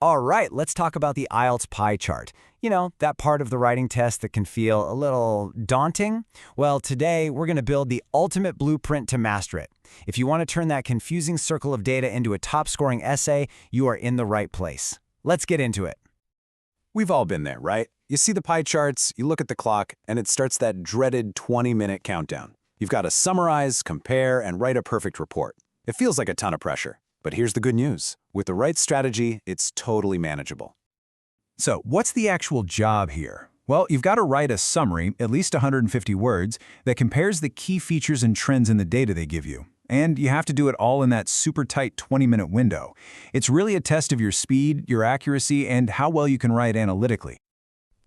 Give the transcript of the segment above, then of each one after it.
All right, let's talk about the IELTS Pie Chart. You know, that part of the writing test that can feel a little daunting? Well, today we're going to build the ultimate blueprint to master it. If you want to turn that confusing circle of data into a top-scoring essay, you are in the right place. Let's get into it. We've all been there, right? You see the pie charts, you look at the clock, and it starts that dreaded 20-minute countdown. You've got to summarize, compare, and write a perfect report. It feels like a ton of pressure. But here's the good news. With the right strategy, it's totally manageable. So, what's the actual job here? Well, you've got to write a summary, at least 150 words, that compares the key features and trends in the data they give you. And you have to do it all in that super tight 20-minute window. It's really a test of your speed, your accuracy, and how well you can write analytically.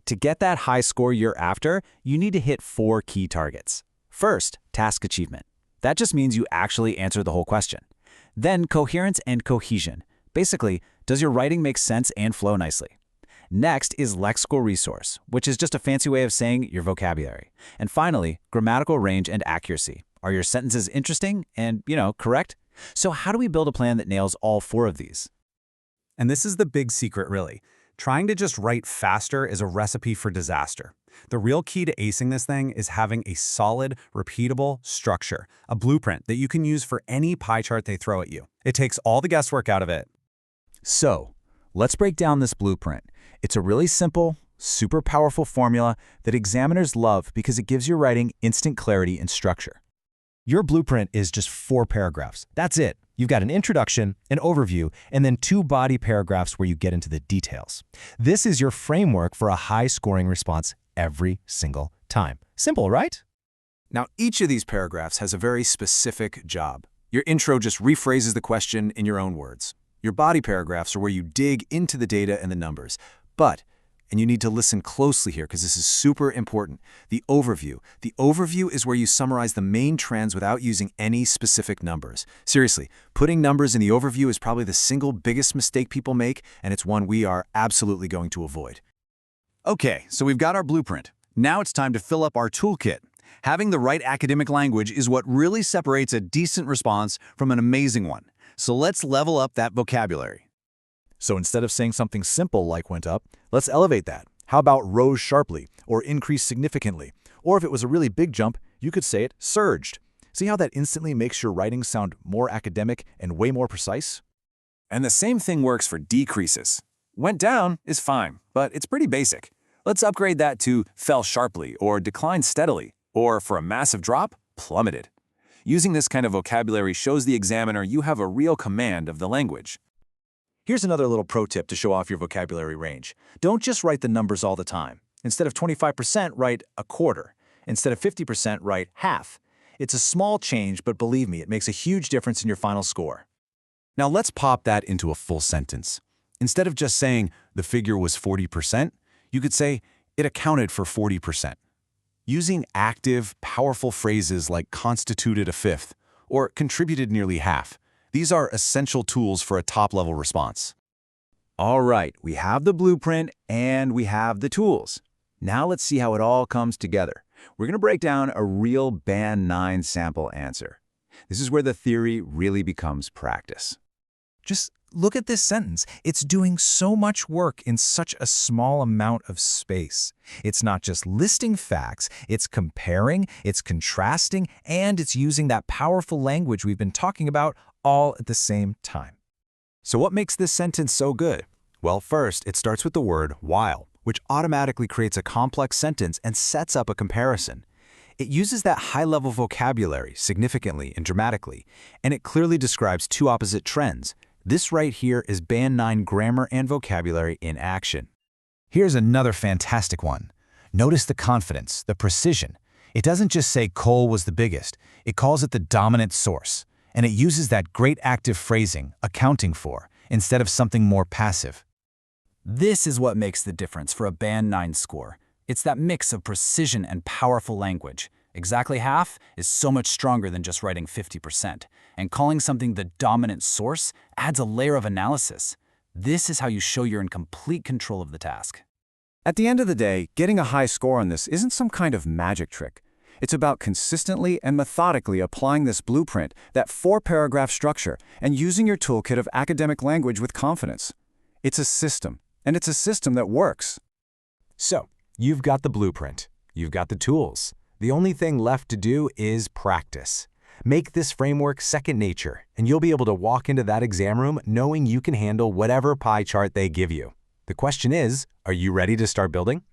To get that high score you're after, you need to hit 4 key targets. First, task achievement. That just means you actually answer the whole question. Then, coherence and cohesion. Basically, does your writing make sense and flow nicely? Next is lexical resource, which is just a fancy way of saying your vocabulary. And finally, grammatical range and accuracy. Are your sentences interesting and, correct? So how do we build a plan that nails all 4 of these? And this is the big secret, really. Trying to just write faster is a recipe for disaster. The real key to acing this thing is having a solid, repeatable structure, a blueprint that you can use for any pie chart they throw at you. It takes all the guesswork out of it. So, let's break down this blueprint. It's a really simple, super powerful formula that examiners love because it gives your writing instant clarity and structure. Your blueprint is just 4 paragraphs. That's it. You've got an introduction, an overview, and then 2 body paragraphs where you get into the details. This is your framework for a high-scoring response every single time. Simple, right? Now, each of these paragraphs has a very specific job. Your intro just rephrases the question in your own words. Your body paragraphs are where you dig into the data and the numbers. And you need to listen closely here because this is super important, the overview. The overview is where you summarize the main trends without using any specific numbers. Seriously, putting numbers in the overview is probably the single biggest mistake people make, and it's one we are absolutely going to avoid. Okay, so we've got our blueprint. Now it's time to fill up our toolkit. Having the right academic language is what really separates a decent response from an amazing one. So let's level up that vocabulary. So instead of saying something simple like went up, let's elevate that. How about rose sharply or increased significantly? Or if it was a really big jump, you could say it surged. See how that instantly makes your writing sound more academic and way more precise? And the same thing works for decreases. Went down is fine, but it's pretty basic. Let's upgrade that to fell sharply or declined steadily, or for a massive drop, plummeted. Using this kind of vocabulary shows the examiner you have a real command of the language. Here's another little pro tip to show off your vocabulary range. Don't just write the numbers all the time. Instead of 25%, write a quarter. Instead of 50%, write half. It's a small change, but believe me, it makes a huge difference in your final score. Now let's pop that into a full sentence. Instead of just saying the figure was 40%, you could say it accounted for 40%. Using active, powerful phrases like constituted a fifth or contributed nearly half. These are essential tools for a top-level response. All right, we have the blueprint and we have the tools. Now let's see how it all comes together. We're going to break down a real Band 9 sample answer. This is where the theory really becomes practice. Just look at this sentence. It's doing so much work in such a small amount of space. It's not just listing facts, it's comparing, it's contrasting, and it's using that powerful language we've been talking about all at the same time. So what makes this sentence so good? Well, first, it starts with the word while, which automatically creates a complex sentence and sets up a comparison. It uses that high-level vocabulary significantly and dramatically, and it clearly describes 2 opposite trends. This right here is Band 9 grammar and vocabulary in action. Here's another fantastic one. Notice the confidence, the precision. It doesn't just say coal was the biggest, it calls it the dominant source. And it uses that great active phrasing, accounting for, instead of something more passive. This is what makes the difference for a Band 9 score. It's that mix of precision and powerful language. Exactly half is so much stronger than just writing 50%. And calling something the dominant source adds a layer of analysis. This is how you show you're in complete control of the task. At the end of the day, getting a high score on this isn't some kind of magic trick. It's about consistently and methodically applying this blueprint, that 4-paragraph structure, and using your toolkit of academic language with confidence. It's a system, and it's a system that works. So, you've got the blueprint. You've got the tools. The only thing left to do is practice. Make this framework second nature, and you'll be able to walk into that exam room knowing you can handle whatever pie chart they give you. The question is, are you ready to start building?